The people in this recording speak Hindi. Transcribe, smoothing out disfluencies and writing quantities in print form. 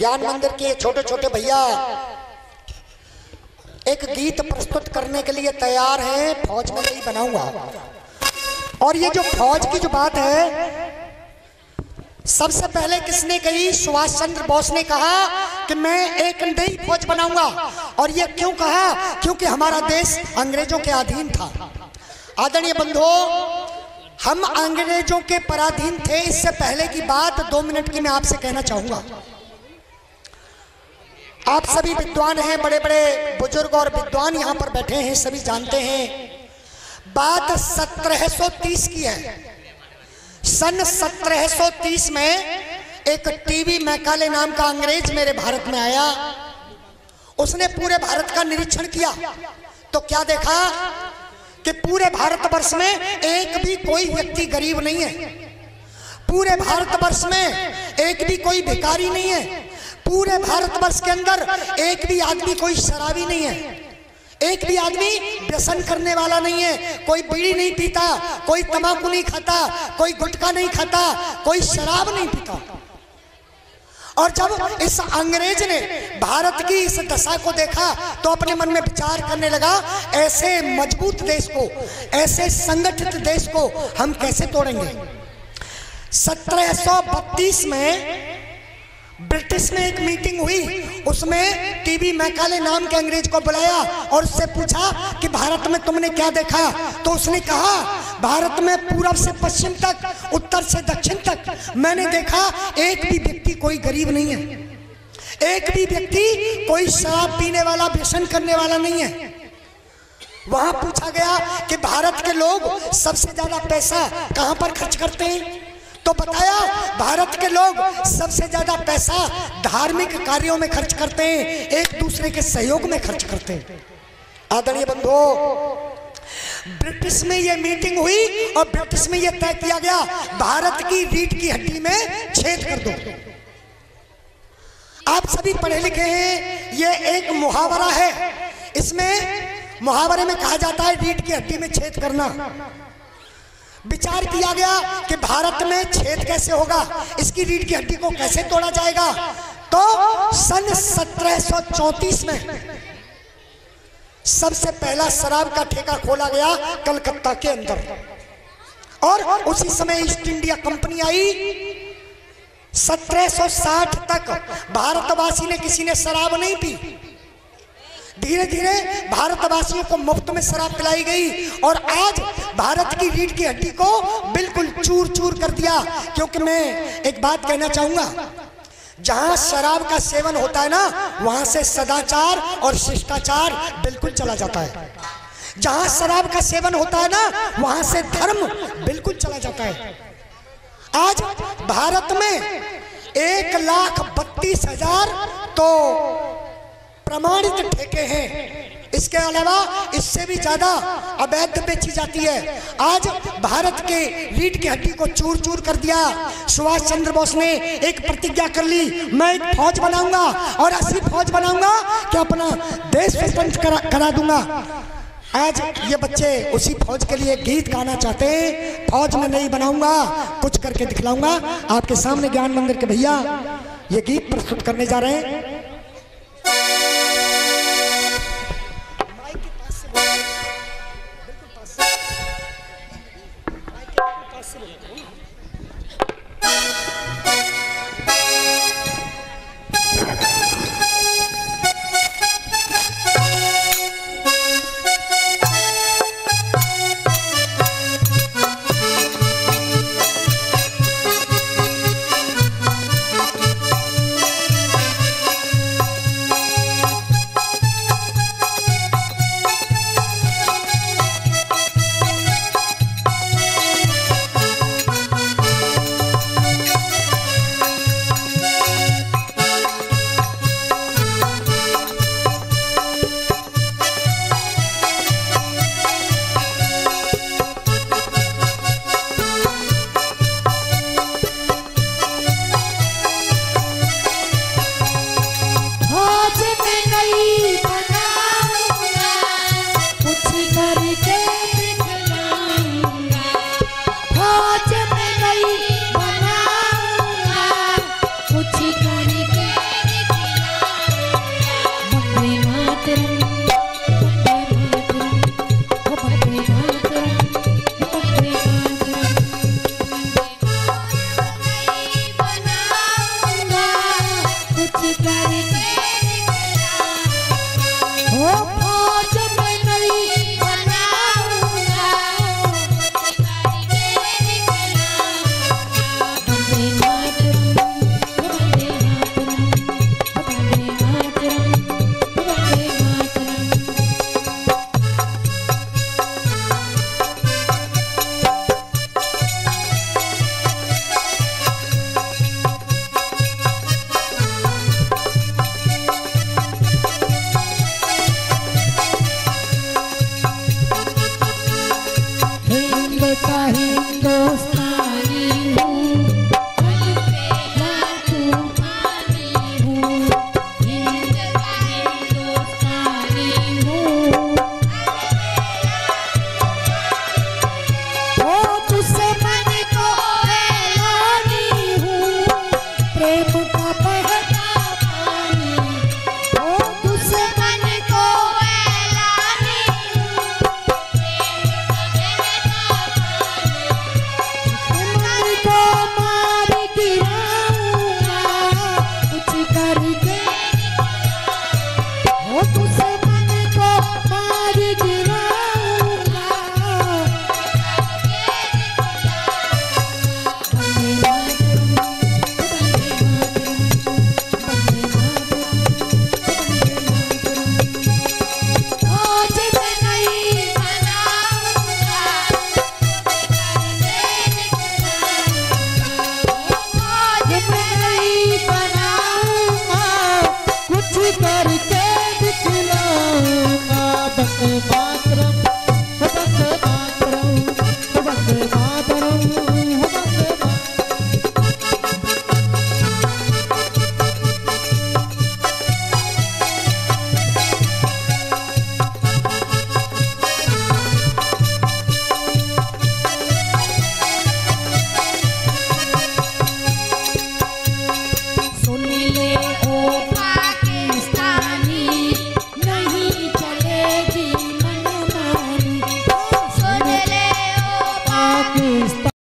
ज्ञान मंदिर के छोटे छोटे भैया एक गीत प्रस्तुत करने के लिए तैयार हैं। फौज में नहीं बनाऊंगा। और ये जो फौज की जो बात है, सबसे पहले किसने कही? सुभाष चंद्र बोस ने कहा कि मैं एक नई फौज बनाऊंगा। और ये क्यों कहा? क्योंकि हमारा देश अंग्रेजों के अधीन था। आदरणीय बंधुओं, हम अंग्रेजों के पराधीन थे। इससे पहले की बात 2 मिनट की मैं आपसे कहना चाहूंगा। आप सभी विद्वान हैं, बड़े बड़े बुजुर्ग और विद्वान यहाँ पर बैठे हैं, सभी जानते हैं। बात 1730 की है। सन 1730 में एक टीवी मैकाले नाम का अंग्रेज मेरे भारत में आया। उसने पूरे भारत का निरीक्षण किया तो क्या देखा कि पूरे भारतवर्ष में एक भी कोई व्यक्ति गरीब नहीं है। पूरे भारतवर्ष में एक भी कोई भिखारी नहीं है। पूरे भारतवर्ष के अंदर एक भी आदमी कोई शराबी नहीं है। एक भी आदमी व्यसन करने वाला नहीं है। कोई बीड़ी नहीं पीता, कोई तंबाकू नहीं खाता, कोई गुटखा नहीं खाता, कोई शराब नहीं पीता। और जब इस अंग्रेज ने भारत की इस दशा को देखा तो अपने मन में विचार करने लगा, ऐसे मजबूत देश को, ऐसे संगठित देश को हम कैसे तोड़ेंगे। 1732 में ब्रिटिश में एक मीटिंग हुई। उसमें टीवी मैकाले नाम के अंग्रेज को बुलाया और उससे पूछा कि भारत में तुमने क्या देखा। तो उसने कहा, भारत में पूरब से पश्चिम तक, उत्तर से दक्षिण तक मैंने देखा एक भी व्यक्ति कोई गरीब नहीं है। एक भी व्यक्ति कोई शराब पीने वाला, व्यसन करने वाला नहीं है। वहां पूछा गया कि भारत के लोग सबसे ज्यादा पैसा कहां पर खर्च करते हैं। तो बताया, भारत के लोग सबसे ज्यादा पैसा धार्मिक कार्यों में खर्च करते हैं, एक दूसरे के सहयोग में खर्च करते हैं। आदरणीय बंधुओं, ब्रिटिश में यह मीटिंग हुई और ब्रिटिश में यह तय किया गया, भारत की रीढ़ की हड्डी में छेद कर दो। आप सभी पढ़े लिखे हैं, यह एक मुहावरा है। इसमें मुहावरे में कहा जाता है रीढ़ की हड्डी में छेद करना। विचार किया गया कि भारत में छेद कैसे होगा, इसकी रीढ़ की हड्डी को कैसे तोड़ा जाएगा। तो सन 1734 में सबसे पहला शराब का ठेका खोला गया कलकत्ता के अंदर। और उसी समय ईस्ट इंडिया कंपनी आई। 1760 तक भारतवासी ने किसी ने शराब नहीं पी। धीरे धीरे भारतवासियों को मुफ्त में शराब पिलाई गई और आज भारत की रीढ़ की हड्डी को बिल्कुल चूर चूर कर दिया। क्योंकि मैं एक बात कहना चाहूंगा, जहां शराब का सेवन होता है ना, वहां से सदाचार और शिष्टाचार बिल्कुल चला जाता है। जहां शराब का सेवन होता है ना, वहां से धर्म बिल्कुल चला जाता है। आज भारत में 1,32,000 तो प्रमाणित ठेके हैं। इसके अलावा इससे भी ज्यादा अवैध बेची जाती है। आज भारत के रीढ़ की हड्डी को चूर चूर कर दिया। सुभाष चंद्र बोस ने एक प्रतिज्ञा कर ली, मैं एक फौज बनाऊंगा और ऐसी फौज बनाऊंगा कि अपना देश स्वतंत्र करा दूंगा। आज ये बच्चे उसी फौज के लिए गीत गाना चाहते हैं। फौज में नहीं बनाऊंगा, कुछ करके दिखलाऊंगा। आपके सामने ज्ञान मंदिर के भैया ये गीत प्रस्तुत करने जा रहे हैं। करके निकला हो